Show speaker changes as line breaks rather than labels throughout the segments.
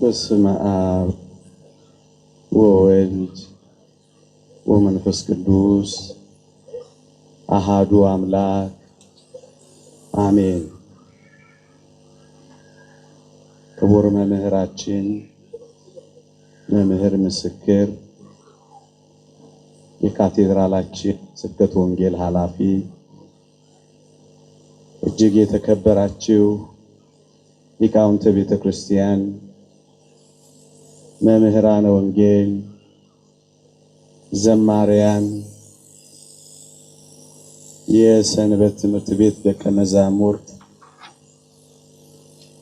በስመ አብ ወወልድ ወመንፈስ ቅዱስ አሃዱ አምላክ አሜን። ክቡር መምህራችን መምህር ምስክር የካቴድራላችን ስብከተ ወንጌል ኃላፊ፣ እጅግ የተከበራችሁ ሊቃውንተ ቤተ ክርስቲያን፣ መምህራነ ወንጌል፣ ዘማሪያን፣ የሰንበት ትምህርት ቤት ደቀ መዛሙርት፣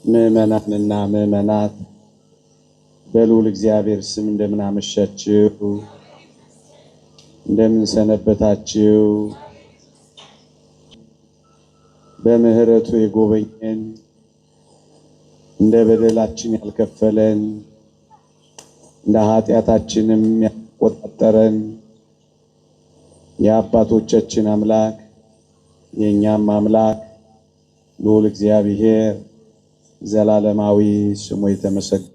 ምዕመናንና ምዕመናት በልዑል እግዚአብሔር ስም እንደምን አመሻችሁ? እንደምን ሰነበታችሁ? በምህረቱ የጎበኘን እንደ በደላችን ያልከፈለን እንደ ኃጢአታችንም ያቆጣጠረን የአባቶቻችን አምላክ የኛም አምላክ ልዑል እግዚአብሔር ዘላለማዊ ስሙ የተመሰገነ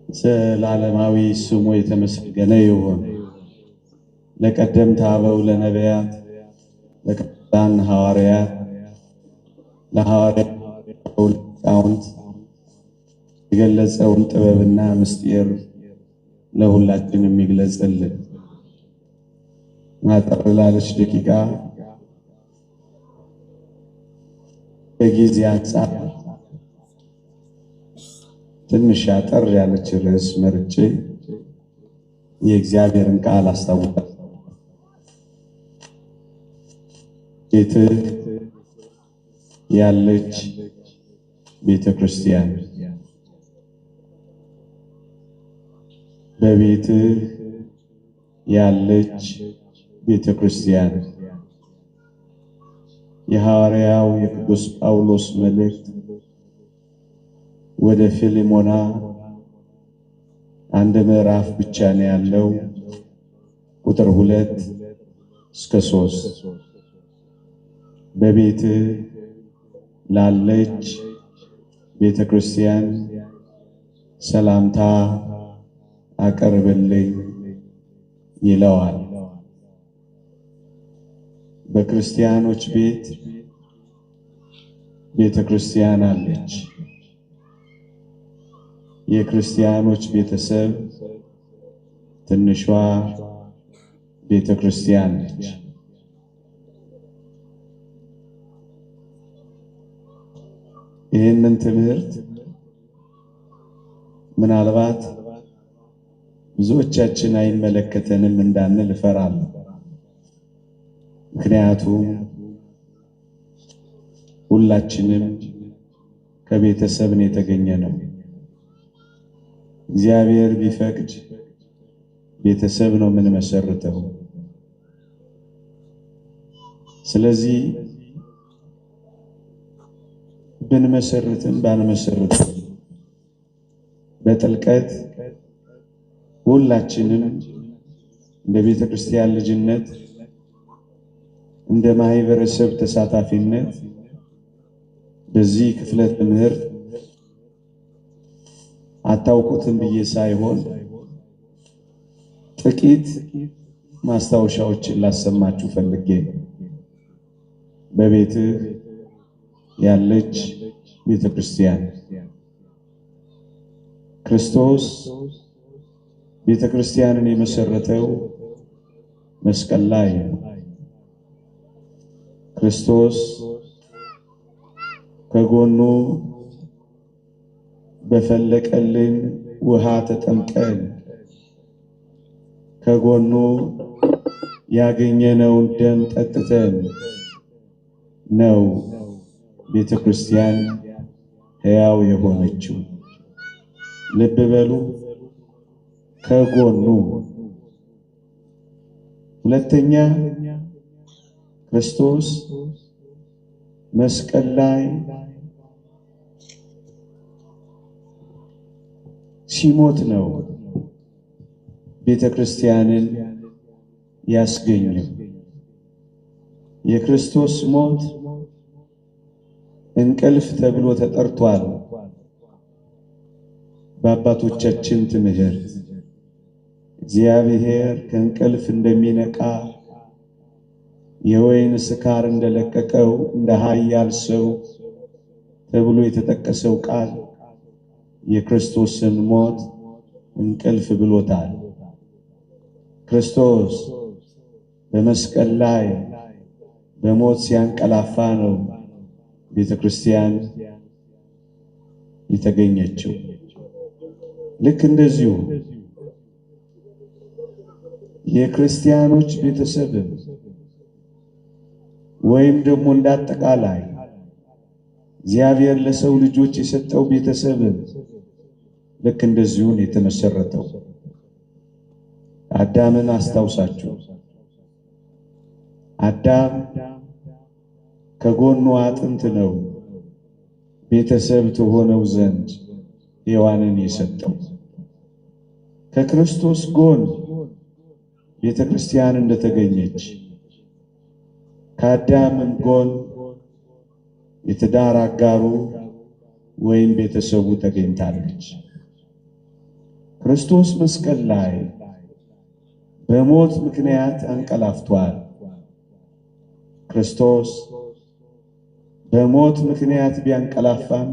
ዘላለማዊ ስሙ የተመሰገነ ይሁን። ለቀደምት አበው ለነቢያት፣ ለቅዱሳን ሐዋርያት፣ ለሐዋርያት ሊቃውንት የገለጸውን ጥበብና ምስጢር ለሁላችንም የሚግለጽልን አጠር ላለች ደቂቃ ከጊዜ አንጻር ትንሽ አጠር ያለች ርዕስ መርጬ የእግዚአብሔርን ቃል አስታውቃለሁ። ቤትህ ያለች ቤተ ክርስቲያን፣ በቤትህ ያለች ቤተ ክርስቲያን የሐዋርያው የቅዱስ ጳውሎስ መልእክት ወደ ፊልሞና አንድ ምዕራፍ ብቻ ነው ያለው። ቁጥር 2 እስከ 3 በቤትህ ላለች ቤተ ክርስቲያን ሰላምታ አቀርብልኝ ይለዋል። በክርስቲያኖች ቤት ቤተ ክርስቲያን አለች። የክርስቲያኖች ቤተሰብ ትንሿ ቤተ ክርስቲያን ነች። ይህንን ትምህርት ምናልባት ብዙዎቻችን አይመለከተንም እንዳንል እፈራለሁ። ምክንያቱም ሁላችንም ከቤተሰብ ነው የተገኘነው። እግዚአብሔር ቢፈቅድ ቤተሰብ ነው ምን መሰረተው። ስለዚህ ብንመሰርትም ባንመሰርትም በጥልቀት ሁላችንም እንደ ቤተ ክርስቲያን ልጅነት እንደ ማህበረሰብ ተሳታፊነት በዚህ ክፍለ ትምህርት አታውቁትም ብዬ ሳይሆን ጥቂት ማስታወሻዎችን ላሰማችሁ ፈልጌ። በቤትህ ያለች ቤተ ክርስቲያን ክርስቶስ ቤተ ክርስቲያንን የመሰረተው መስቀል ላይ ነው። ክርስቶስ ከጎኑ በፈለቀልን ውሃ ተጠምቀን ከጎኑ ያገኘነውን ደም ጠጥተን ነው ቤተክርስቲያን ሕያው የሆነችው። ልብ በሉ፣ ከጎኑ። ሁለተኛ ክርስቶስ መስቀል ላይ ሲሞት ነው ቤተክርስቲያንን ያስገኘው። የክርስቶስ ሞት እንቅልፍ ተብሎ ተጠርቷል። በአባቶቻችን ትምህርት እግዚአብሔር ከእንቅልፍ እንደሚነቃ የወይን ስካር እንደለቀቀው እንደ ኃያል ሰው ተብሎ የተጠቀሰው ቃል የክርስቶስን ሞት እንቅልፍ ብሎታል። ክርስቶስ በመስቀል ላይ በሞት ሲያንቀላፋ ነው ቤተክርስቲያን የተገኘችው። ልክ እንደዚሁ የክርስቲያኖች ቤተሰብ ወይም ደግሞ እንዳጠቃላይ እግዚአብሔር ለሰው ልጆች የሰጠው ቤተሰብ ልክ እንደዚሁ የተመሰረተው። አዳምን አስታውሳችሁ። አዳም ከጎኑ አጥንት ነው ቤተሰብ ተሆነው ዘንድ ሔዋንን የሰጠው። ከክርስቶስ ጎን ቤተክርስቲያን እንደተገኘች ከአዳም ጎን የትዳር አጋሩ ወይም ቤተሰቡ ተገኝታለች። ክርስቶስ መስቀል ላይ በሞት ምክንያት አንቀላፍቷል። ክርስቶስ በሞት ምክንያት ቢያንቀላፋም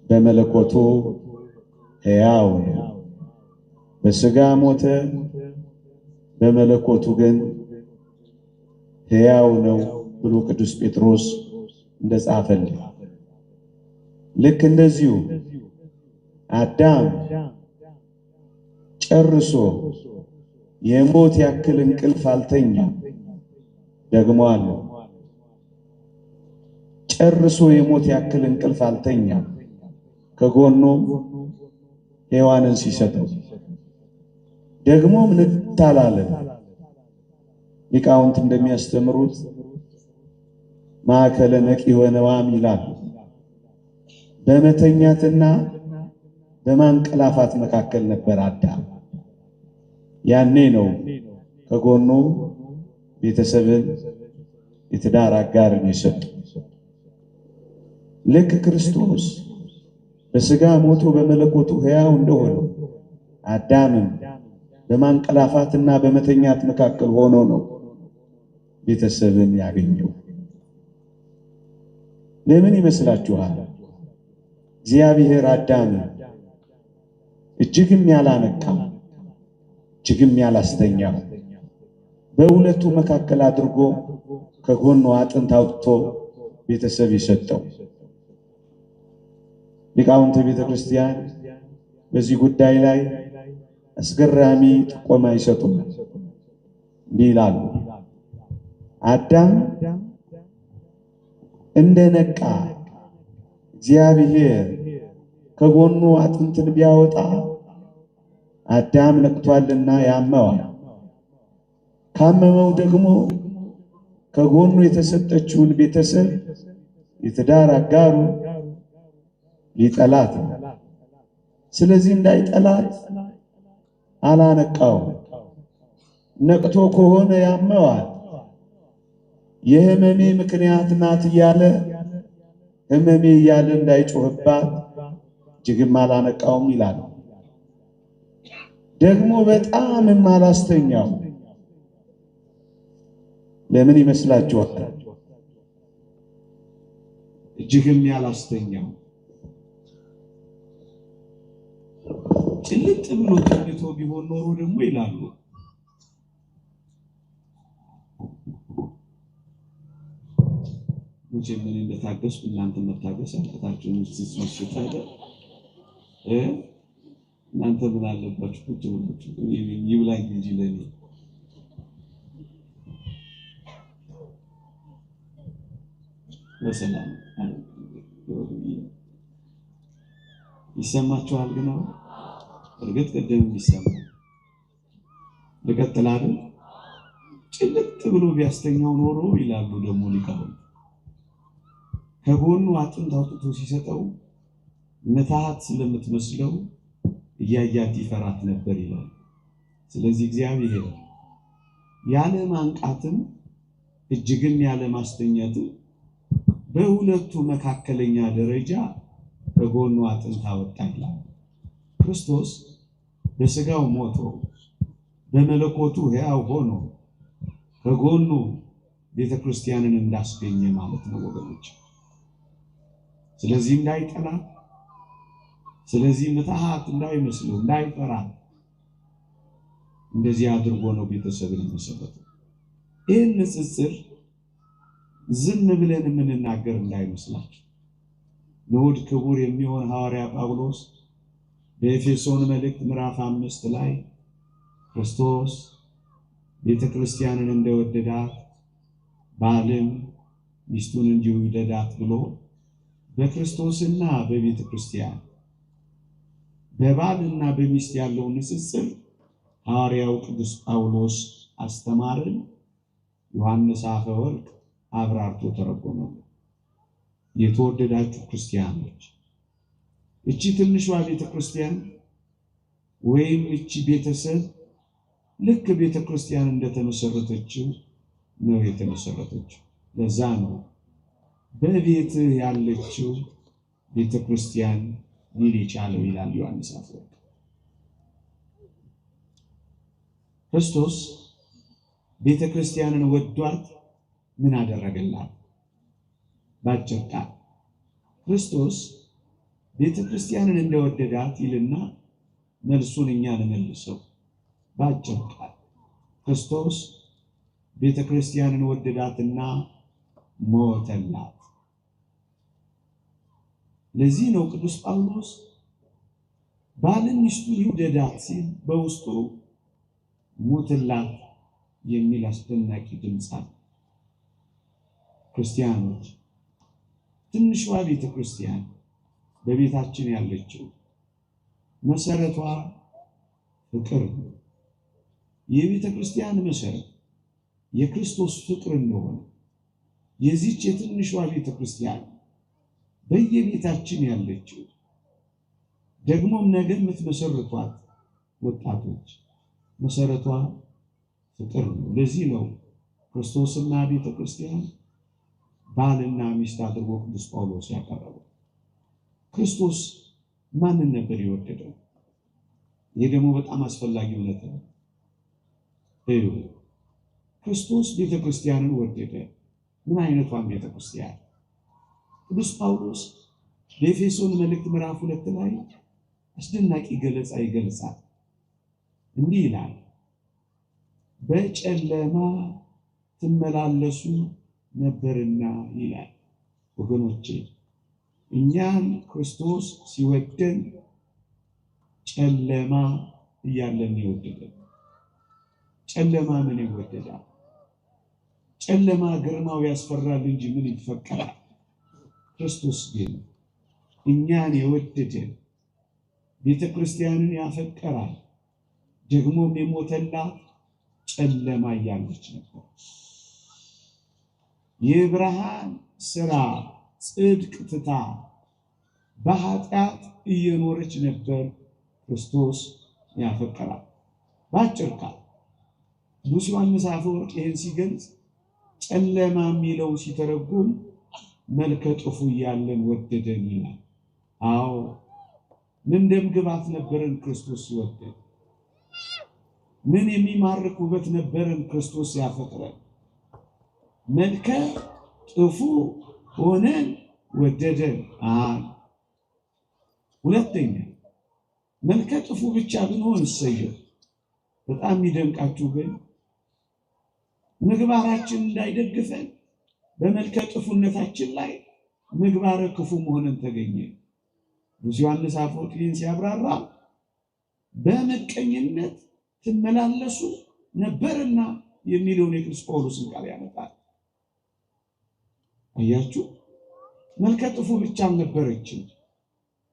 በመለኮቱ ሕያው ነው። በሥጋ ሞተ፣ በመለኮቱ ግን ሕያው ነው ብሎ ቅዱስ ጴጥሮስ እንደጻፈልን ልክ እንደዚሁ አዳም ጨርሶ የሞት ያክል እንቅልፍ አልተኛም። ደግሞ አለ ጨርሶ የሞት ያክል እንቅልፍ አልተኛም። ከጎኑ ሔዋንን ሲሰጠው ደግሞም ንታላለ ሊቃውንት እንደሚያስተምሩት ማዕከለ ነቂህ ወነዋም ይላል። በመተኛትና በማንቀላፋት መካከል ነበር አዳም። ያኔ ነው ከጎኑ ቤተሰብን የትዳር አጋርን የሰጠው። ልክ ክርስቶስ በሥጋ ሞቶ በመለኮቱ ሕያው እንደሆነ አዳምም በማንቀላፋትና በመተኛት መካከል ሆኖ ነው ቤተሰብን ያገኘው። ለምን ይመስላችኋል? እግዚአብሔር አዳምን እጅግም ያላነቃው እጅግም ያላስተኛው በሁለቱ መካከል አድርጎ ከጎኑ አጥንት አውጥቶ ቤተሰብ ይሰጠው። ሊቃውንተ ቤተክርስቲያን በዚህ ጉዳይ ላይ አስገራሚ ጥቆማ ይሰጡን። እንዲህ ይላሉ። አዳም እንደነቃ እግዚአብሔር ከጎኑ አጥንትን ቢያወጣ አዳም ነቅቷልና ያመዋል። ካመመው ደግሞ ከጎኑ የተሰጠችውን ቤተሰብ የትዳር አጋሩ ሊጠላት ነው። ስለዚህ እንዳይጠላት አላነቃው። ነቅቶ ከሆነ ያመዋል። የህመሜ ምክንያት ናት እያለ ህመሜ እያለ እንዳይጮህባት እጅግም አላነቃውም ይላል። ደግሞ በጣም አላስተኛው። ለምን ይመስላችኋል? እጅግም ያላስተኛው ጭልጥ ብሎ ተኝቶ ቢሆን ኖሮ ደግሞ ይላሉ መቼም እንደታገስኩ እናንተ መታገስ አልተታችሁ ምስስመስታደ እናንተ ምን አለባችሁ ቁጭ ብላችሁ ይብላኝ እንጂ ለኔ በሰላም ይሰማችኋል። ግን እርግጥ ቀደም ይሰማል። ለቀጥላ አይደል ጭልጥ ብሎ ቢያስተኛው ኖሮ ይላሉ ደግሞ ሊቃውንት ከጎኑ አጥንት አውጥቶ ሲሰጠው መታሃት ስለምትመስለው እያያት ይፈራት ነበር ይላል። ስለዚህ እግዚአብሔር ያለ ማንቃትም እጅግም ያለ ማስተኛትም በሁለቱ መካከለኛ ደረጃ ከጎኑ አጥንት አወጣ ይላል። ክርስቶስ በሥጋው ሞቶ በመለኮቱ ሕያው ሆኖ ከጎኑ ቤተክርስቲያንን እንዳስገኘ ማለት ነው ወገኖች። ስለዚህ እንዳይጠላ፣ ስለዚህ ምትሃት እንዳይመስለው፣ እንዳይፈራ እንደዚህ አድርጎ ነው ቤተሰብን የመሰረተው። ይህን ንጽጽር ዝም ብለን የምንናገር እንዳይመስላችሁ። ንዑድ ክቡር የሚሆን ሐዋርያ ጳውሎስ በኤፌሶን መልእክት ምዕራፍ 5 ላይ ክርስቶስ ቤተክርስቲያንን እንደወደዳት ባልም ሚስቱን እንዲሁ ይውደዳት ብሎ በክርስቶስና በቤተክርስቲያን በባልና በሚስት ያለው ንጽጽር ሐዋርያው ቅዱስ ጳውሎስ አስተማርን። ዮሐንስ አፈወርቅ አብራርቶ ተረጎመ። የተወደዳችሁ ክርስቲያኖች እቺ ትንሿ ቤተክርስቲያን ወይም እቺ ቤተሰብ ልክ ቤተክርስቲያን እንደተመሰረተችው ነው የተመሰረተችው። ለዛ ነው በቤት ያለችው ቤተክርስቲያን ሊል የቻለው ይላል ዮሐንስ አፈወርቅ። ክርስቶስ ቤተክርስቲያንን ወዷት ምን አደረገላት? ባጭር ቃል ክርስቶስ ቤተክርስቲያንን እንደወደዳት ይልና መልሱን እኛን መልሰው ባጭር ቃል ክርስቶስ ቤተክርስቲያንን ወደዳትና ሞተላት። ለዚህ ነው ቅዱስ ጳውሎስ ባልን ሚስቱን ይውደዳት ሲል በውስጡ ሞተላት የሚል አስደናቂ ድምፅ አለ። ክርስቲያኖች ትንሿ ቤተክርስቲያን በቤታችን ያለችው መሰረቷ ፍቅር ነው። የቤተክርስቲያን መሰረት የክርስቶስ ፍቅር እንደሆነ የዚች የትንሿ ቤተክርስቲያን በየቤታችን ያለችው ደግሞም ነገር የምትመሰርቷት ወጣቶች መሰረቷ ፍቅር ነው። ለዚህ ነው ክርስቶስና ቤተክርስቲያን ባልና ሚስት አድርጎ ቅዱስ ጳውሎስ ያቀረበው። ክርስቶስ ማንን ነበር የወደደው? ይሄ ደግሞ በጣም አስፈላጊ እውነት ነው። ክርስቶስ ቤተክርስቲያንን ወደደ። ምን አይነቷን ቤተክርስቲያን? ቅዱስ ጳውሎስ በኤፌሶን መልእክት ምዕራፍ 2 ላይ አስደናቂ ገለጻ ይገልጻል። እንዲህ ይላል፣ በጨለማ ትመላለሱ ነበርና ይላል። ወገኖቼ እኛን ክርስቶስ ሲወደን ጨለማ እያለን ይወደዳል። ጨለማ ምን ይወደዳል? ጨለማ ግርማው ያስፈራል እንጂ ምን ይፈቀራል? ክርስቶስ ግን እኛን የወደደን ቤተክርስቲያንን ያፈቀራል ደግሞም የሞተላት ጨለማ እያለች ነበር። የብርሃን ሥራ ጽድቅ ትታ በኃጢአት እየኖረች ነበር ክርስቶስ ያፈቀራል። ባጭር ቃል ቅዱስ ዮሐንስ አፈወርቅ ይህን ሲገልጽ ጨለማ የሚለው ሲተረጉም መልከ ጥፉ እያለን ወደደን ይላል። አዎ ምን ደም ግባት ነበረን ክርስቶስ ሲወደን፣ ምን የሚማርክ ውበት ነበረን ክርስቶስ ያፈቅረን። መልከ ጥፉ ሆነን ወደደን። ሁለተኛ መልከ ጥፉ ብቻ ብንሆን እሰየው። በጣም የሚደንቃችሁ ግን ምግባራችን እንዳይደግፈን በመልከ ጥፉነታችን ላይ ምግባረ ክፉ መሆንን ተገኘ።
ቅዱስ ዮሐንስ አፈወርቅን ሲያብራራ በመቀኝነት ትመላለሱ ነበርና የሚለውን የቅዱስ ጳውሎስን ቃል ያመጣል። አያችሁ፣ መልከ ጥፉ ብቻ አልነበረችም፣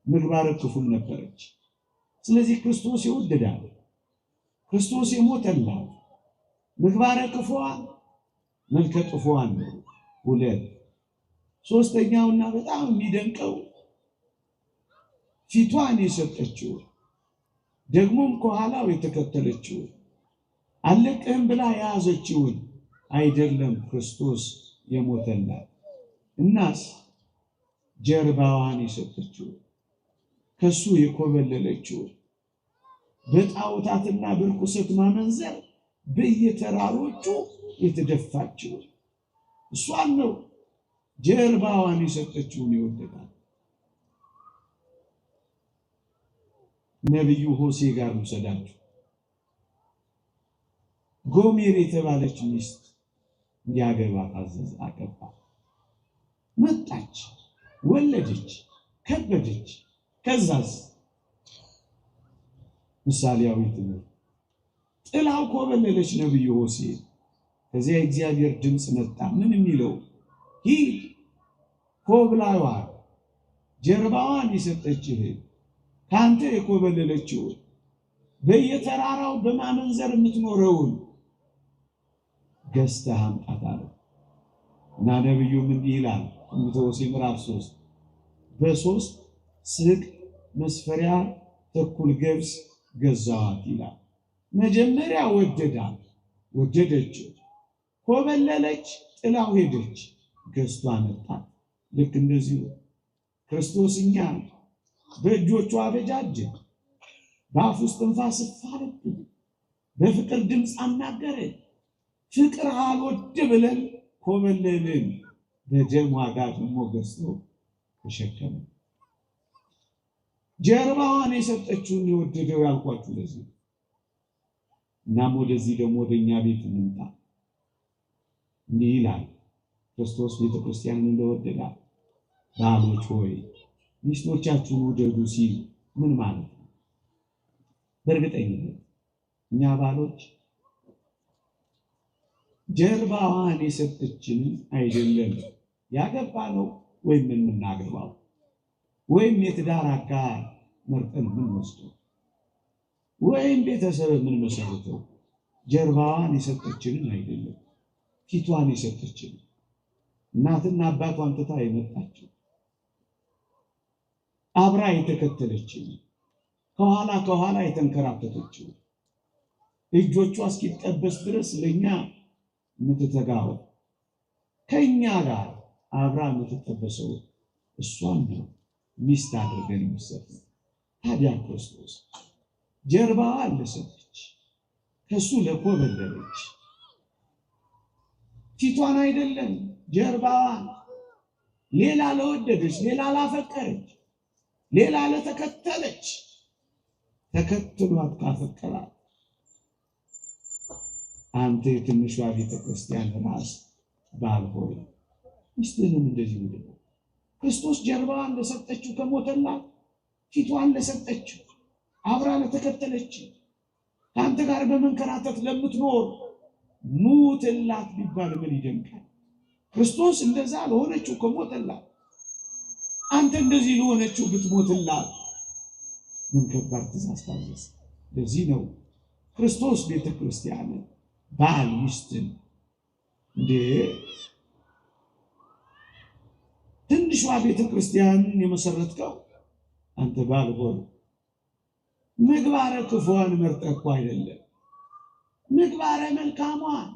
ምግባረ ክፉም ነበረች። ስለዚህ ክርስቶስ ይወደዳል፣ ክርስቶስ የሞተላት ምግባረ ክፉዋን መልከ ጥፉዋን ነው። ሁለት ሶስተኛውና በጣም የሚደንቀው ፊቷን የሰጠችው ደግሞም ከኋላው የተከተለችው አለቅህም ብላ የያዘችውን አይደለም ክርስቶስ የሞተላት። እናስ ጀርባዋን የሰጠችው ከሱ የኮበለለችው በጣዖታትና በርኩሰት ማመንዘር በየተራሮቹ የተደፋችው እሷን ነው። ጀርባዋን የሰጠችውን ይወደዳል። ነቢዩ ሆሴዕ ጋር ውሰዳችሁ። ጎሜር የተባለች ሚስት እንዲያገባ ታዘዘ። አገባ። መጣች፣ ወለደች፣ ከበደች። ከዛስ ምሳሌያዊ ትምህርት ጥላው ኮበለለች። ነቢዩ ሆሴዕ ከዚያ የእግዚአብሔር ድምፅ መጣ። ምን የሚለው? ሂድ ኮብላይዋ ጀርባዋን የሰጠችህ ካንተ የኮበለለችው በየተራራው በማመንዘር የምትኖረውን ገዝተህ አምጣት አለው። እና ነቢዩም እንዲህ ይላል ትንቢተ ሆሴዕ ምዕራፍ 3 በ3 ስቅ መስፈሪያ ተኩል ገብስ ገዛዋት ይላል። መጀመሪያ ወደዳት፣ ወደደችው፣ ኮበለለች፣ ጥላው ሄደች፣ ገዝቶ አመጣት። ልክ እንደዚሁ ክርስቶስ እኛን በእጆቹ አበጃጀ፣ በአፍ ውስጥ እንፋስ አለብን፣ በፍቅር ድምፅ አናገረ። ፍቅር አልወድ ብለን ኮበለልን፣ በደም ዋጋ ደግሞ ገዝቶ ተሸከመ። ጀርባዋን የሰጠችውን የወደደው ያልኳችሁ ለዚህ። እናም ወደዚህ ደግሞ ወደኛ ቤት እንምጣ። እንዲህ ይላል ክርስቶስ ቤተክርስቲያንን እንደወደዳት ባሎች ሆይ ሚስቶቻችሁን ውደዱ ሲል ምን ማለት ነው? በእርግጠኝነት እኛ ባሎች ጀርባዋን የሰጠችንን አይደለም ያገባነው ወይም የምናገባው ወይም የትዳር አጋር መርጠን የምንወስደው ወይም ቤተሰብ የምንመሰርተው ጀርባዋን የሰጠችንን አይደለም፣ ፊቷን የሰጠችንን እናትና አባቷን ትታ የመጣችው አብራ የተከተለችን ከኋላ የተንከራተተችው እጆቿ እስኪጠበስ ድረስ ለኛ የምትተጋው ከኛ ጋር አብራ የምትጠበሰው እሷን ነው ሚስት አድርገን የሚሰጠው። ታዲያ ክርስቶስ ጀርባዋን ለሰጠች፣ ከሱ ለኮበለለች፣ ፊቷን አይደለም ጀርባዋን፣ ሌላ ለወደደች፣ ሌላ ላፈቀረች፣ ሌላ ለተከተለች፣ ተከትሏት ካፈቀራት አንተ የትንሿ ቤተክርስቲያን ራስ ባል ሆይ ሚስትህንም እንደዚህ ውደድ። ክርስቶስ ጀርባዋን ለሰጠችው ከሞተላት፣ ፊቷን ለሰጠችው አብራ ለተከተለች ከአንተ ጋር በመንከራተት ለምትኖር ሙትላት ቢባል ምን ይደንቃል? ክርስቶስ እንደዛ ለሆነችው ከሞተላት፣ አንተ እንደዚህ ለሆነችው ብትሞትላት ምን ከባድ ትእዛዝ ታዘዝ። ለዚህ ነው ክርስቶስ ቤተክርስቲያንን ባል ሚስትን እንደ ትንሿ ቤተክርስቲያንን የመሰረትከው አንተ ባል ሆይ ምግባረ ክፉዋን መርጠህ እኮ አይደለም፣ ምግባረ መልካሟን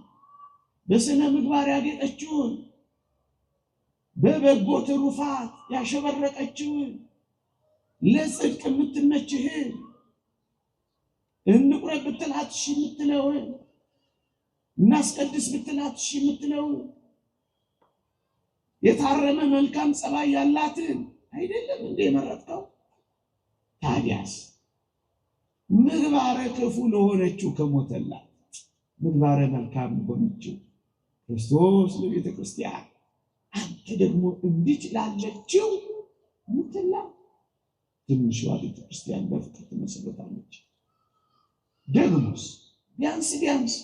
በስነ ምግባር ያጌጠችውን በበጎ ትሩፋት ያሸበረቀችውን ለጽድቅ የምትመችህን እንቁረብ ብትላት እሺ የምትለውን እናስቀድስ ብትላት እሺ የምትለውን የታረመ መልካም ጸባይ ያላትን አይደለም እንደ መረጥከው? ታዲያስ ምግባረ ክፉ ለሆነችው ከሞተላት ምግባረ መልካም ለሆነችው ክርስቶስ ለቤተ ክርስቲያን አንተ ደግሞ እንዲህ ላለችው ሙትላት። ትንሿ ቤተክርስቲያን በፍቅር ትመሰረታለች። ደግሞስ ቢያንስ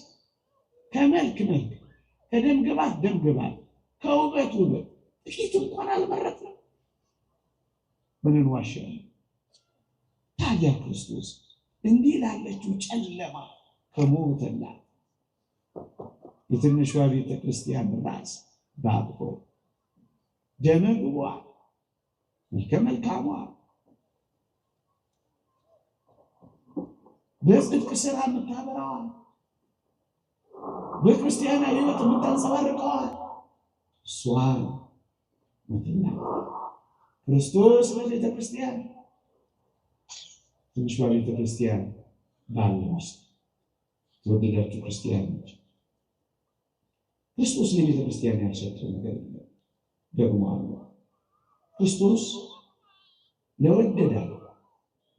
ከመልክ ከደም ግባት ደም ግባት ከውበት ውበት ጥቂት እንኳን አልመረጥንም ብለን ዋሻለን። ታዲያ ክርስቶስ እንዲህ ላለችው ጨለማ ከሞተላት የትንሿ ቤተክርስቲያን ራስ ባብቆ ደመ ግቧ መልከ መልካሟ በጽድቅ ስራ የምታበራዋ በክርስቲያና ሕይወት የምታንጸባርቀዋ እሷን ሞተላት ክርስቶስ ለቤተ ክርስቲያን። ትንሿ ቤተ ክርስቲያን ባል ሚስት ተወደዳችሁ ክርስቲያኖች፣ ክርስቶስ ለቤተ ክርስቲያን ያልሰጠው ነገር የለም። ደግሞ አለ ክርስቶስ ለወደዳት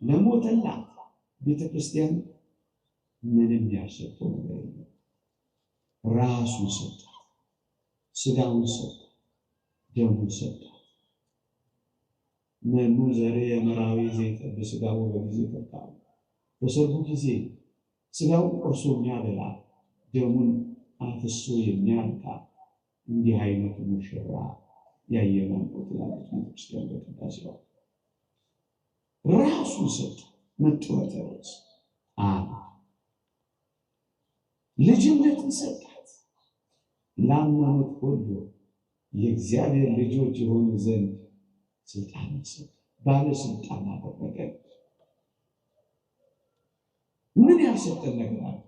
ለሞተላት ቤተ ክርስቲያን ምንም ያልሰጠው ነገር የለም። ራሱን ሰጠ፣ ስጋውን ሰጠ፣ ደሙን ሰጠ። መኑ ዘሬ የመራዊ ዘይት በስጋው በጊዜ ተጣጣ። በሰርጉ ጊዜ ስጋውን ቆርሶ የሚያበላ ደሙን አፍሶ የሚያርካ እንዲህ አይነቱ ሙሽራ ያየነው ትላለች ቤተክርስቲያን በቅዳሴዋ። ራሱን ሰጠ፣ መጥወተ ርዕስ ልጅነትን ሰጣት። ላመኑት ሁሉ የእግዚአብሔር ልጆች የሆኑ ዘንድ ስልጣን ሰጠ፣ ባለስልጣን አደረገ። ምን ያልሰጠን ነገር አለ?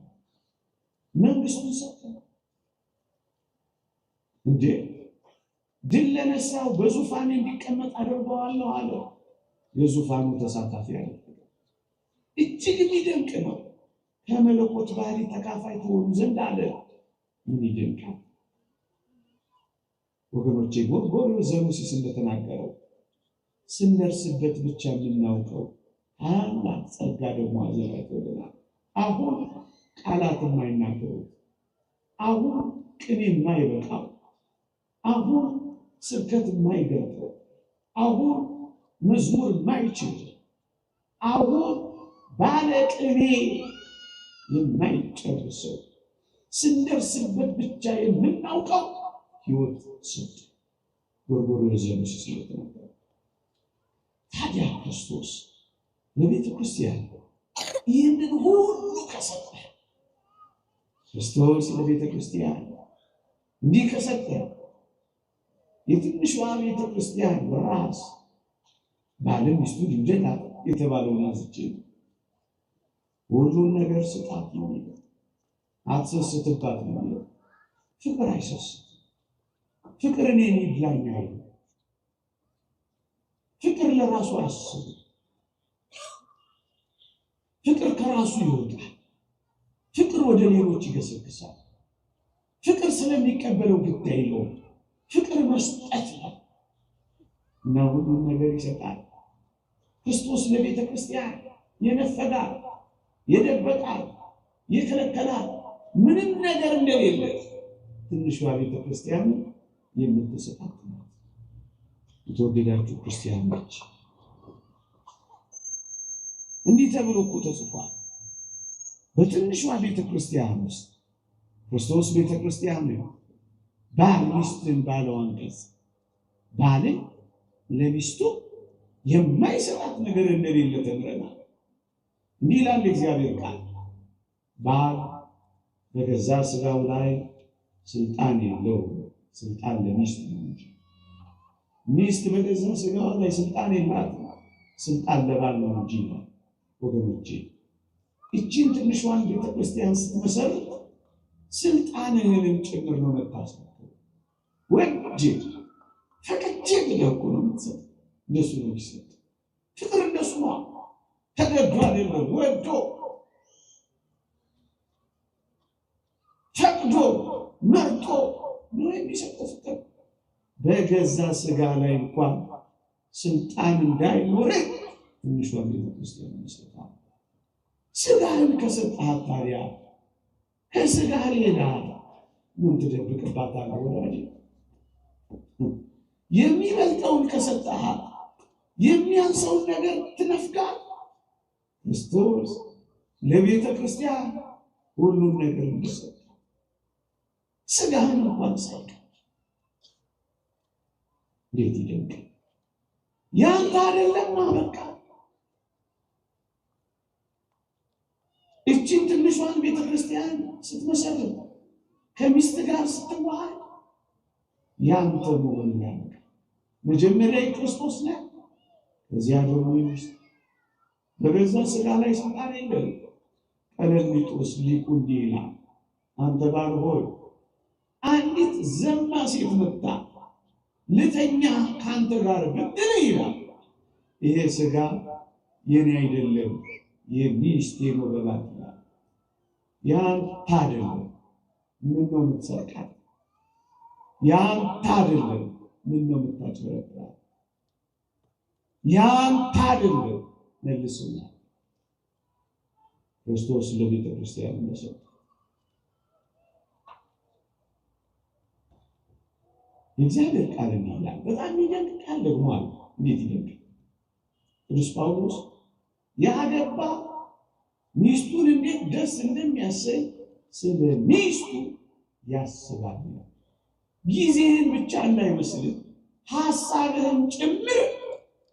መንግስቱን ሰጠ እንዴ! ድል ለነሳው በዙፋን እንዲቀመጥ አደርገዋለሁ አለ። የዙፋኑ ተሳታፊ ያደረገ እጅግ የሚደንቅ ነው። ከመለኮት ባህሪ ተካፋይ ትሆኑ ዘንድ አለ። ምን ይደንቃል ወገኖቼ! ጎርጎርዮስ ዘኑሲስ እንደተናገረው ስንደርስበት ብቻ የምናውቀው ታላቅ ጸጋ ደግሞ አዘጋጅቶልናል። አሁን ቃላት የማይናገሩት፣ አሁን ቅኔ የማይበቃው፣ አሁን ስብከት የማይገልጠው፣ አሁን መዝሙር የማይችል፣ አሁን ባለ ቅኔ የማይጨርሰው ስንደርስበት ብቻ የምናውቀው ሕይወት ሰጠ። ጎርጎርዮስ ዘኑሲስ ስለተናገረ ታዲያ ክርስቶስ ለቤተ ክርስቲያን ይህንን ሁሉ ከሰጠ፣ ክርስቶስ ለቤተ ክርስቲያን እንዲህ ከሰጠ፣ የትንሿ ቤተ ክርስቲያን ራስ ባለም ሚስቱ ይውደዳት የተባለውን አዝቼ ሁሉን ነገር ስጣት ነው የሚለው፣ አትሰስትባት ነው የሚለው። ፍቅር አይሰስት፣ ፍቅር እኔን ይብላኛል። ፍቅር ለራሱ አስብ፣ ፍቅር ከራሱ ይወጣል። ፍቅር ወደ ሌሎች ይገሰግሳል። ፍቅር ስለሚቀበለው ጉዳይ ነው። ፍቅር መስጠት ነው እና ሁሉን ነገር ይሰጣል። ክርስቶስ ለቤተ ክርስቲያን የነፈጋል፣ የደበቃል፣ የከለከላል ምንም ነገር እንደሌለ ትንሿ ቤተ ክርስቲያን የምትሰጣት ነው። የተወደዳችሁ ክርስቲያኖች እንዲህ ተብሎ እኮ ተጽፏል። በትንሿ ቤተ ክርስቲያን ውስጥ ክርስቶስ ቤተ ክርስቲያን ነው። ባል ሚስትን ባለው አንቀጽ ባልን ለሚስቱ የማይሰጣት ነገር እንደሌለ ተምረናል። እንዲህ ይላል እግዚአብሔር ቃል፣ ባል በገዛ ስጋው ላይ ስልጣን የለውም፣ ስልጣን ለሚስት ነው እንጂ። ሚስት በገዛ ስጋዋ ላይ ስልጣን የላትም፣ ስልጣን ለባል ነው እንጂ። ወገኖቼ እቺን ትንሿን ቤተክርስቲያን ስትመሰርት ስልጣንህንም ጭምር ነው መታሰብ። ወንድ ፈቅጄ ብለህ እኮ ነው የምትሰጥ። እንደሱ ነው የሚሰጥ። ፍቅር እንደሱ ነው። ተገዶ አይደለም፣ ወዶ ፈቅዶ መርጦ ነው የሚሰጠው ፍቅር። በገዛ ስጋ ላይ እንኳን ስልጣን እንዳይኖርህ ትንሿን ቤተክርስቲያን መስጠታል። ስጋህን ከሰጠሃት ታዲያ ከስጋ ሌላ ምን ትደብቅባታለህ? ወዳጅ የሚበልጠውን ከሰጠሃት የሚያንሰውን ነገር ትነፍጋል። ክርስቶስ ለቤተ ክርስቲያን ሁሉን ነገር እንደሰጠ ሥጋህን እንኳን ሳይቀር እንዴት ይደንቃል! ያንተ አይደለማ በቃ እቺን ትንሿን ቤተ ክርስቲያን ስትመሰርት ከሚስት ጋር ስትዋሃድ ያንተ መሆን ያንተ መጀመሪያ የክርስቶስ ነው። ከዚያ ደግሞ የሚስት በገዛ ሥጋ ላይ ስልጣን የለም። ቀለሚጦስ ሊቁ እንዲህ ይላል፣ አንተ ባል ሆይ አንዲት ዘማ ሴት መጣ ልተኛ ከአንተ ጋር ብትል ይላል፣ ይሄ ሥጋ የኔ አይደለም የሚስቴ ነው በላት ይላል። ያንተ አይደለም ምን ነው የምትሰርቃት? ያንተ አይደለም ምን ነው የምታጭበረብራት? ያንተ አይደለም መልሱና ክርስቶስ ለቤተ ክርስቲያን መሰጠ። የእግዚአብሔር ቃል ይላል። በጣም የሚደንቅ ቃል ደግሞ አለ። እንዴት ይደንቅ! ቅዱስ ጳውሎስ ያገባ ሚስቱን እንዴት ደስ እንደሚያሰኝ ስለ ሚስቱ ያስባል። ጊዜህን ብቻ እንዳይመስልህ ሐሳብህን ጭምር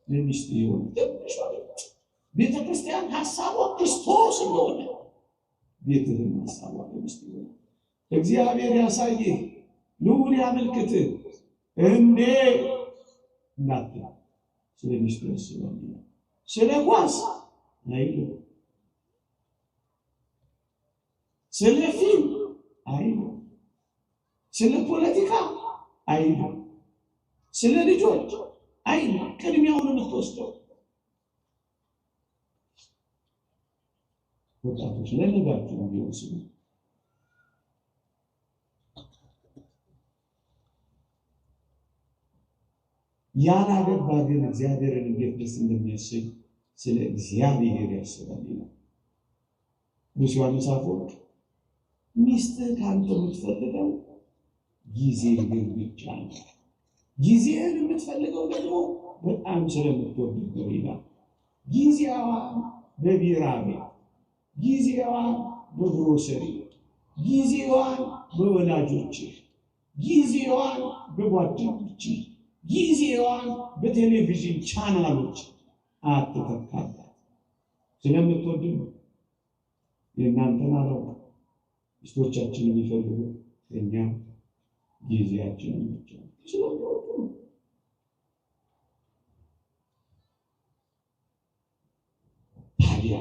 ለሚስት ይሆን። ትንሿ ቤተ ክርስቲያን ሐሳቧ ክርስቶስ እንደሆነ ቤትህን ሐሳቧ ለሚስት ይሆን። እግዚአብሔር ያሳይህ፣ ልዑል ያመልክትህ። እንዴ እናት ስለ ሚስቱ ያስባል። ስለ ኳስ አይልም፣ ስለ ፊልም አይልም፣ ስለ ፖለቲካ አይልም፣ ስለ ልጆች አይልም። ቅድሚያውን የምትወስደው ወጣቶች ለነጋችሁ ቢሆን ስሉ ያላገባ ግን እግዚአብሔርን እንዴት ደስ እንደሚያሰኝ ስለ እግዚአብሔር ያስባል ይላል ቅዱስ ዮሐንስ አፈወርቅ። ሚስትህ ከአንተ የምትፈልገው ጊዜ ግን ብቻ ነው። ጊዜህን የምትፈልገው ደግሞ በጣም ስለምትወደው ይላል። ጊዜዋን በቢራ ቤት፣ ጊዜዋን በግሮሰሪ፣ ጊዜዋን በወላጆችህ፣ ጊዜዋን በጓደኞችህ፣ ጊዜዋን በቴሌቪዥን ቻናሎች አትተካላት። ስለምትወድ የእናንተን አላውቅም። ሚስቶቻችን የሚፈልጉ እኛ ጊዜያችንን ብቻ ስለሚወዱ ታዲያ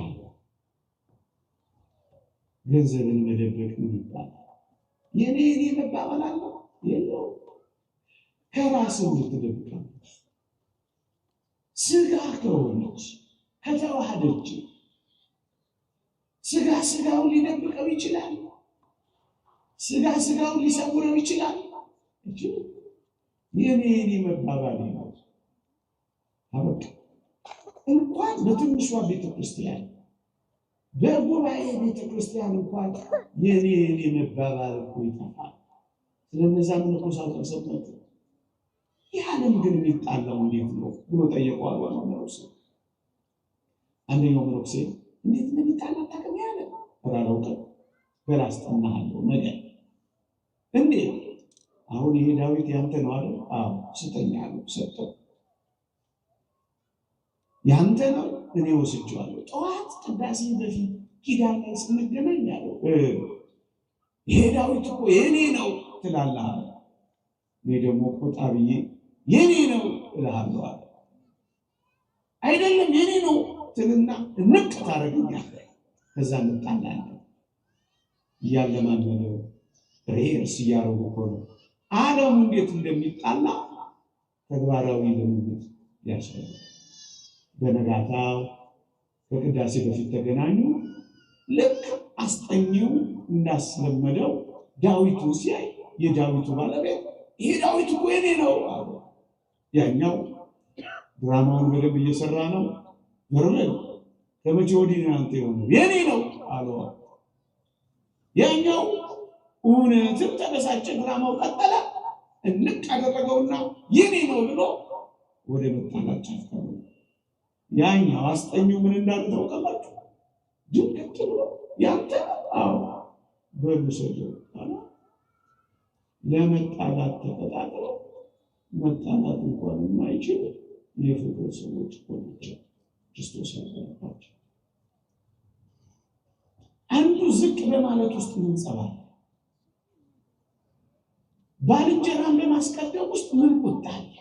ገንዘብን መደበቅ ምን ይባላል? የኔ መባባል አለ የለው። ከራስህ ልትደብቃለህ። ሥጋ ከሆነች ከተዋህደች ሥጋ ሥጋውን ሊደብቀው ይችላል። ሥጋ ሥጋውን ሊሰውረው ይችላል። የኔ መባባል ነው። አበቃ። እንኳን በትንሿ ቤተክርስቲያን በጉባኤ ቤተክርስቲያን እንኳን የኔ መባባል እኮ ይጠፋል። ስለነዛ መነኮሳት ሰምታችሁ ያለም ግን የሚጣላው እንዴት ነው ብሎ ጠየቀዋል። ዋናው መነኩሴ አንደኛው መነኩሴ እንዴት ነው የሚጣላው ታውቃለህ? ያለ አላውቅም በላስጠናሃለሁ ነገር እንዴት አሁን ይሄ ዳዊት ያንተ ነው አይደል? አዎ ስጠኝ አለው። ሰጠው። ያንተ ነው እኔ ወስጄዋለሁ። ጠዋት ቅዳሴ በፊት ኪዳን ላይ ስንገናኝ ያለው ይሄ ዳዊት እኮ የኔ ነው ትላለህ። እኔ ደግሞ ቆጣ ብዬ የኔ ነው እልሃለሁ አለ። አይደለም የኔ ነው ትልና ንቅ ታደርገኛለህ። ከዛ እንጣላለን። እያለማመነው ሬርስ እያደረጉ እኮ ነው ዓለሙ እንዴት እንደሚጣላ ተግባራዊ ልምምድ ያስፈልጋል። በነጋታው ከቅዳሴ በፊት ተገናኙ። ልክ አስጠኚው እንዳስለመደው ዳዊቱን ሲያይ የዳዊቱ ባለቤት ይሄ ዳዊት እኮ የኔ ነው አለ። ያኛው ድራማውን በደንብ እየሰራ ነው። ወርመን ከመቼ ወዲህ አንተ የሆነው የኔ ነው አለው። ያኛው እውነትም ተበሳጨ። ድራማው ቀጠለ። እንቅ አደረገውና የኔ ነው ብሎ ወደ መጣላት ጫፍ ያኛው አስጠኙ ምን እንዳለ ታውቃላችሁ? ድንቅ ብሎ ያንተ አዎ በልሰደው አላ ለመጣላት ተቀጣጥረው መጣላት እንኳን የማይችል የፍቅር ሰዎች ሆነች ክርስቶስ ያደረባቸው። አንዱ ዝቅ በማለት ውስጥ ምንጸባል ባልንጀራን በማስቀደም ውስጥ ምን ቁጣ አለ?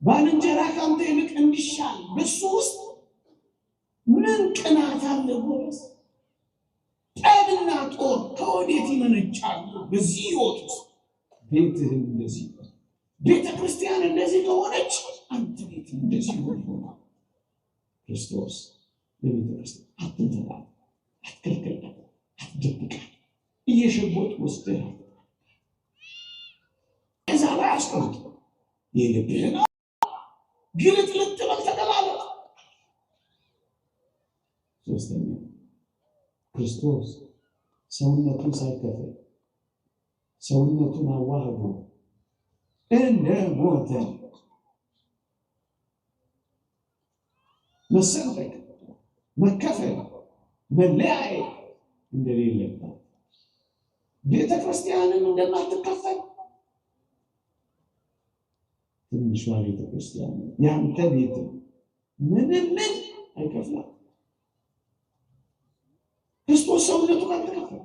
ባልንጀራ ካንተ ይልቅ እንዲሻል በሱ ውስጥ ምን ቅናት አለ? ጎበዝ ጠብና ጦር ከወዴት ይመነጫሉ? በዚህ ሕይወት ውስጥ ቤትህን እንደዚህ ቤተ ክርስቲያን እንደዚህ ከሆነች አንተ ቤት እንደዚህ ሆኖ ክርስቶስ ለቤተ ክርስቲያን አትንተራ፣ አትከልከል፣ አትደብቅ እየሸቦት ወስደህ እዛ ላይ አስቀምጥ። የልብህን ግልጥልጥ በል ተቀባለው። ሶስተኛ ክርስቶስ ሰውነቱን ሳይከፍል ሰውነቱን አዋህዶ እንደ ሞተ መሰንጠቅ፣ መከፈል፣ መለያየት እንደሌለባት ቤተ ክርስቲያንን እንደማትከፈል ትንሿ ቤተ ክርስቲያን ያንተ ቤት ምንም አይከፍላት። ክርስቶስ ሰውነቱ ካልተከፈለ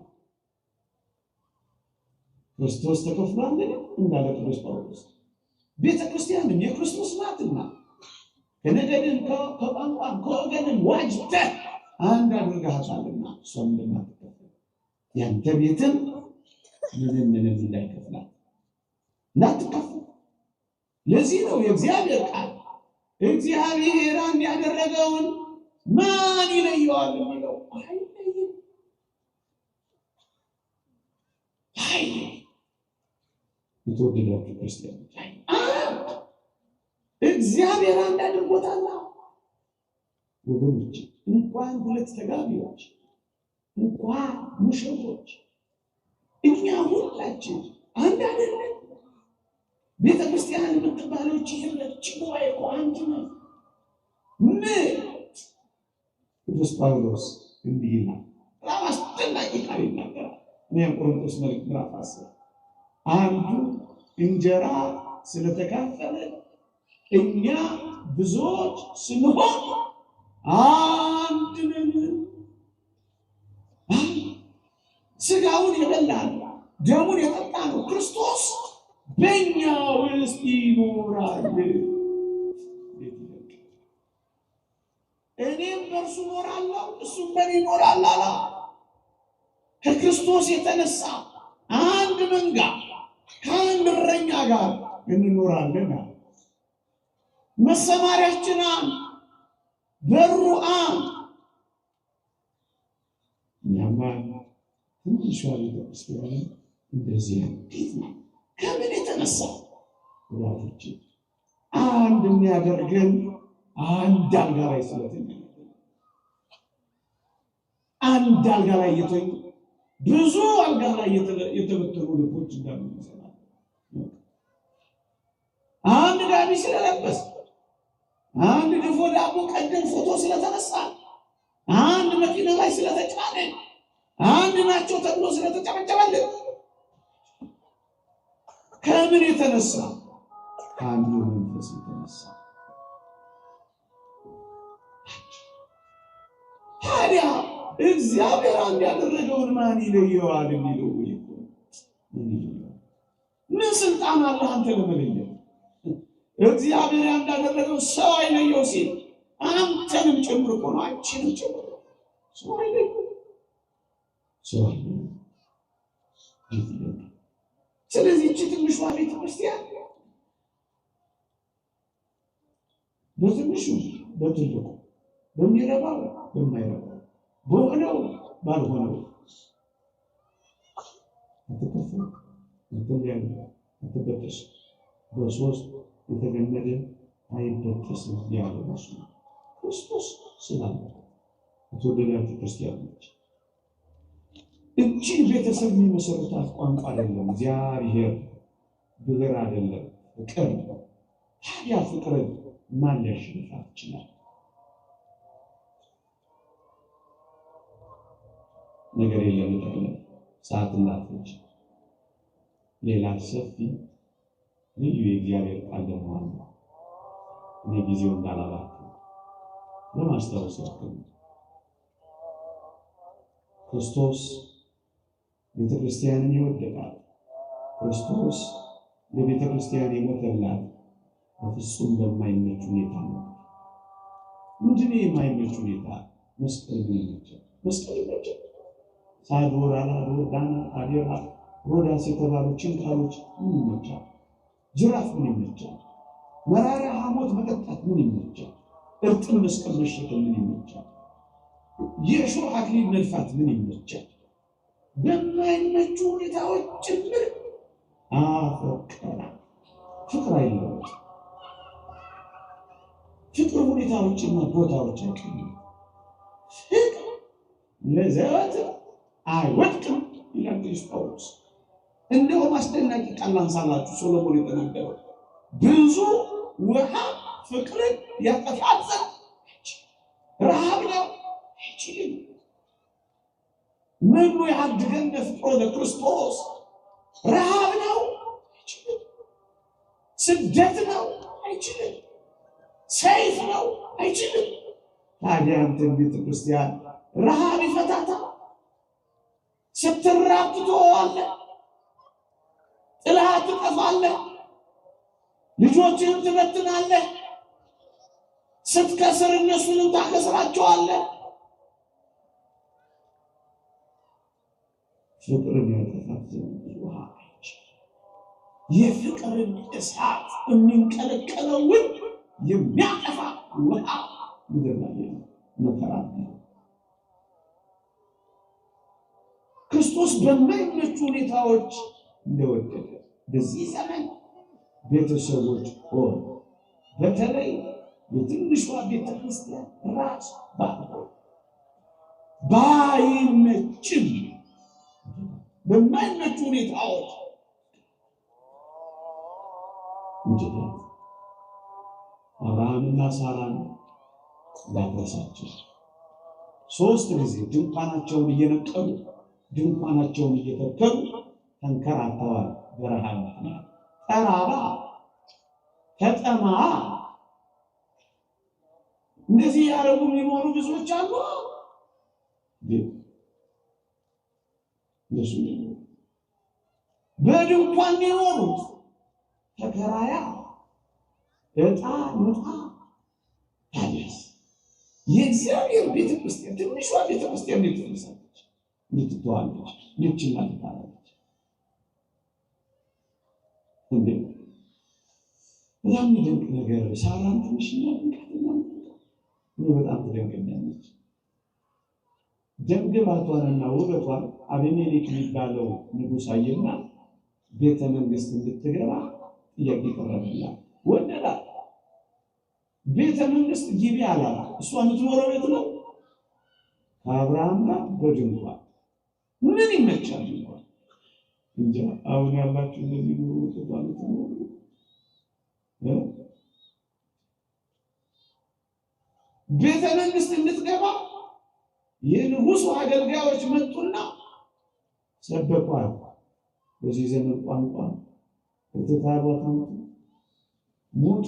ክርስቶስ ተከፍሏል እንዳለ ቅዱስ ጳውሎስ ቤተ ክርስቲያንም የክርስቶስ ናትና ከነገድን ከቋንቋን ከወገንን ዋጅተህ አንድ አድርገሃታልና እሷም እንደማትከፈል ያንተ ቤትም ምንም እንዳይከፍላት እንዳትከፈል። ለዚህ ነው የእግዚአብሔር ቃል እግዚአብሔር አንድ ያደረገውን ማን ይለየዋል የሚለው። የተወደዳችሁ ክርስቲያኖች እግዚአብሔር አንድ አድርጎታል። ወገኖች እንኳን ሁለት ተጋቢዎች እንኳን ሙሽሮች እኛ ሁላችን አንድ አይደለም። ቤተ ክርስቲያን የምትባለች ይህለች ጉባኤ እኮ አንድ ነው። ምን ቅዱስ ጳውሎስ እንዲህ ይላል። በጣም አስደናቂ ቃል ይናገራል። እኔም ቆሮንቶስ መልእክት ምዕራፍ 10 አንዱ እንጀራ ስለተካፈለ እኛ ብዙዎች ስንሆን አንድ ነን። ስጋውን የበላን ደሙን የጠጣ ነው ክርስቶስ በእኛ ውስጥ ይኖራል። እኔም በእርሱ እኖራለሁ እሱም በእኔ ይኖራል አለ። ከክርስቶስ የተነሳ አንድ መንጋ ከአንድ እረኛ ጋር እንኖራለን። መሰማሪያችን አንድ፣ በሩ አንድ። እኛማ ትንሿ ቤተክርስቲያን እንደዚህ እንዴት ነው? ከምን የተነሳ ወዳጆች አንድ የሚያደርገን አንድ አልጋ ላይ ስለተኛ አንድ አልጋ ላይ የተኙ ብዙ አልጋ ላይ የተበተኑ ልቦች እንዳሉ ይሰማል። አንድ ጋቢ ስለለበስ አንድ ድፎ ዳቦ ቀደም ፎቶ ስለተነሳ አንድ መኪና ላይ ስለተጫነ አንድ ናቸው ተብሎ ስለተጨበጨበልን ከምን የተነሳ? ከአንዱ መንፈስ የተነሳ። ታዲያ እግዚአብሔር አንድ ያደረገውን ማን ይለየዋል የሚለው ምን ስልጣን አለ አንተ ለመለየት? እግዚአብሔር አንድ ያደረገው ሰው አይለየው ሲል አንተንም ጭምር እኮ ነው፣ አንቺንም ጭምር ሰው አይለየው። ስለዚህ እቺ ትንሿ ቤተ ክርስቲያን በትንሹ በትልቁ በሚረባው በማይረባው በሆነው ባልሆነው አትከፈል፣ አትለያዩ፣ አትበጠስ። በሶስት የተገመደ አይበጠስም ያለው እሱ ክርስቶስ ስላለ። የተወደዳችሁ ክርስቲያኖች እቺን ቤተሰብ የሚመሰርታት ቋንቋ አይደለም፣ እግዚአብሔር ብሔር አይደለም፣ ፍቅር ነው። ታዲያ ፍቅርን ማን ሊያሸንፋት ይችላል? ነገር የለም ጠቅለል ሰዓት እንዳትፈጅ ሌላ ሰፊ ልዩ የእግዚአብሔር ቃል ደግሞ አለ። እኔ ጊዜው እንዳላባክን ለማስታወስ ያክል ክርስቶስ ቤተክርስቲያንን ይወደዳል። ክርስቶስ ለቤተክርስቲያን የሞተላት በፍጹም በማይመች ሁኔታ ነው። ምንድን ነው የማይመች ሁኔታ? መስቀል ምን ይመቻል? መስቀል ይመቻል። ሳዶር፣ አላዶር፣ ዳና፣ አዴራ፣ ሮዳስ የተባሉ ችንካሮች ምን ይመቻል? ጅራፍ ምን ይመቻል? መራራ ሐሞት መጠጣት ምን ይመቻል? እርጥብ መስቀል መሸከም ምን ይመቻል? የእሾህ አክሊል መልፋት ምን ይመቻል? በማይመቹ ሁኔታዎች ጭምር አፈቀራ። ፍቅር አይለወጥ። ፍቅር ሁኔታዎችና ቦታዎች አይቀይርም። ፍቅር ለዘወትር አይወድቅም ይላል ቅዱስ ጳውሎስ። እንደውም አስደናቂ ቃል ላንሳላችሁ። ሶሎሞን የተናገረው ብዙ ውሃ ፍቅርን ያጠፋል ዘንድ ረሃብ ነው አይችልም። ምኑ ያድገን ፍቅሮ ለክርስቶስ ረሃብ ነው አይችልም። ስደት ነው አይችልም። ሰይፍ ነው አይችልም። ታዲያ አንተን ቤተክርስቲያን ረሃብ ይፈታታል። ስትራብ ትተዋለህ፣ ጥለህ ትጠፋለህ፣ ልጆችህን ትበትናለህ፣ ስትከስር እነሱንም ታከስራቸዋለህ። ፍቅርን ያጠፋት ዘንድ ውሃ አይችልም። የፍቅርን እሳት የሚንቀለቀለውን የሚያጠፋ ውሃ ምድር ላይ መከራ ነው። ክርስቶስ በማይመቹ ሁኔታዎች እንደወደደ በዚህ ዘመን ቤተሰቦች ሆኑ። በተለይ የትንሿ ቤተክርስቲያን ራስ ባይመችም በማይመቹ ሁኔታዎች እንጀት አብርሃምና ሳራን ላደረሳቸው 3 ጊዜ ድንኳናቸውን እየነቀሉ ድንኳናቸውን እየተከሉ ተንከራተዋል። በረሃብ ምክንያት ተራባ፣ ተጠማ። እንደዚህ ያረጉ የሚኖሩ ብዙዎች አሉ። እሱ በድንኳን የሚኖሩት ተከራያ እጣ ምጣ። ታዲያስ የእግዚአብሔር ቤተክርስቲያን ትንሿ ቤተክርስቲያን ትነሳለች፣ ትተዋለች፣ ልጅና ትታለች። እንዴ በጣም የሚደንቅ ነገር ሳራን ትንሽና ድንቃትና በጣም ትደንቀኛለች። ደምግባቷንና ውበቷን አቤሜሌክ የሚባለው ንጉሥ አየና ቤተ መንግስት እንድትገባ ጥያቄ ቀረበላት። ወደዳት። ቤተ መንግስት ግቢ አላት። እሷ የምትኖረው ቤት ነው። ከአብርሃም ጋር በድንኳን ምን ይመቻል ይሆን እንጂ አሁን ያላችሁ እንደዚህ ኑሮ ተባሉት ነው። ቤተ መንግስት እንድትገባ የንጉሱ አገልጋዮች መጡና ሰበኳት። በዚህ ዘመን ቋንቋ ተታሯት ነው። ሙቂ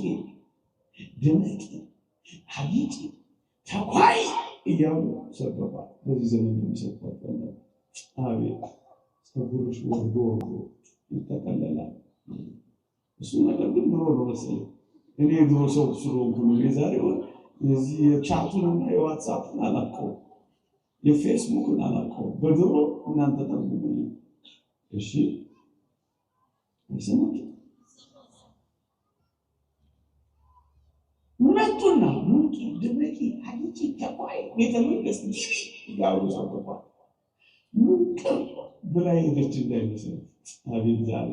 ድምቂ ሀቢቲ ተኳይ እያሉ ሰበኳት። በዚህ ዘመን የሚሰብኳት ነው። አቤት ፀጉርሽ ወርዶ ይጠቀለላል። እሱ ነገር ግን ድሮ ነው መሰለኝ። እኔ ድሮ ሰው ስለሆንኩ ነው። የዛሬው የዚህ የቻቱንና የዋትስአፕን አላውቀውም፣ የፌስቡክን አላውቀውም። በድሮ እናንተ ተርጉሙልኝ እሺ። ይሰማል። መጡና ሙቂ ድምቂ ሀዲቺ ተቋይ ቤተ መንግስት ይጋሩ ሰብኳት። ሙቅር ብላ ሄደች እንዳይመስል። አቤት ዛሬ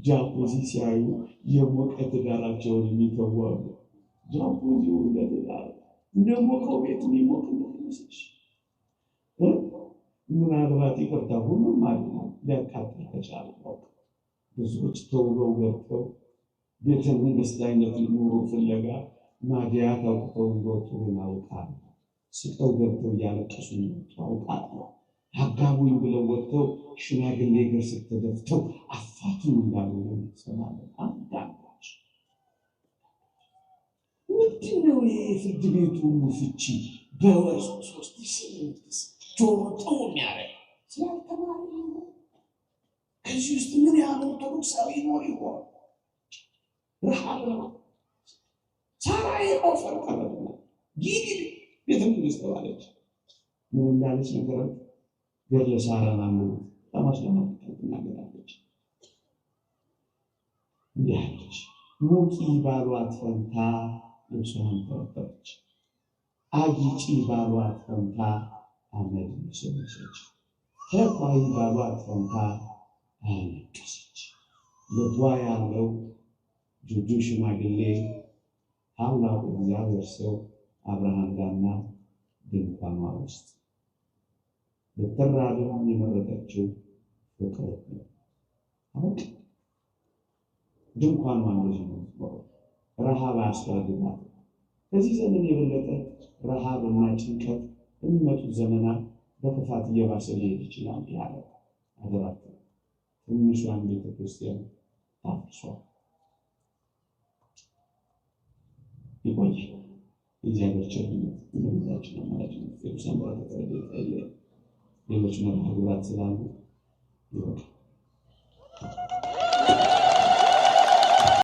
ጃፖዚ ሲያዩ የሞቀ ትዳራቸውን የሚተዋሉ። ጃፖዚው እንደትዳር እንደሞቀው ቤት የሚሞቅ እንደሚመስልሽ ምናልባት ይቅርታ ሁሉም ማለት ነው ሊያቃጥል ከቻለ ብዙዎች ተውበው ገብተው ቤተ መንግስት አይነት ኑሮ ፍለጋ ማዲያት አውጥተው እንደወጡ አውቃለሁ። ስቀው ገብተው እያለቀሱ አውቃለሁ። አጋቡኝ ብለው ወጥተው ሽማግሌ እግር ስር ተደፍተው አፋቱን እንዳሉ እንሰማለን። አንዳንዶች ምንድነው የፍርድ ቤቱ ፍቺ በወር 3,000 ጆሮ ጠው የሚያደርግ ስላልተማረ ነው። ከዚህ ውስጥ ምን ያህል ኦርቶዶክሳዊ ይኖር ይሆን? ረሃብ ነው። ሳራዬ ኦፈር ቀረበና ጊዜ ቤተ መንግስት ተባለች። ምን እንዳለች ነገራት። ገድለ ሳራ ማንበብ ለማስለማት ትናገራለች። እንዲህ አለች። ሙቂ ባሏት ፈንታ ልብሷን ተረተረች፣ አጊጪ ባሏት ፈንታ አመድ ሰበሰች፣ ተኳይ ባሏት ፈንታ አለቀሰች። ልቧ ያለው ጁጁ ሽማግሌ ታላቁ እግዚአብሔር ሰው አብርሃም ጋርና ድንኳኗ ውስጥ በተራራም የመረጠችው ፍቅር ነው። አሁን ድንኳኗ እንደዚህ ነው። ረሃብ አያስፈልጋት። ከዚህ ዘመን የበለጠ ረሃብና ጭንቀት የሚመጡት ዘመናት በክፋት እየባሰ ሊሄድ ይችላል። ያለ አደራችሁ ትንሿን ቤተክርስቲያን ታፍርሷል። ይቆይ እግዚአብሔር ቸርነት እንደምታችሁ ነው ማለት ነው። የሰንበት ተቀበለ ሌሎች መርሃ ግብራት ስላሉ ይወጣ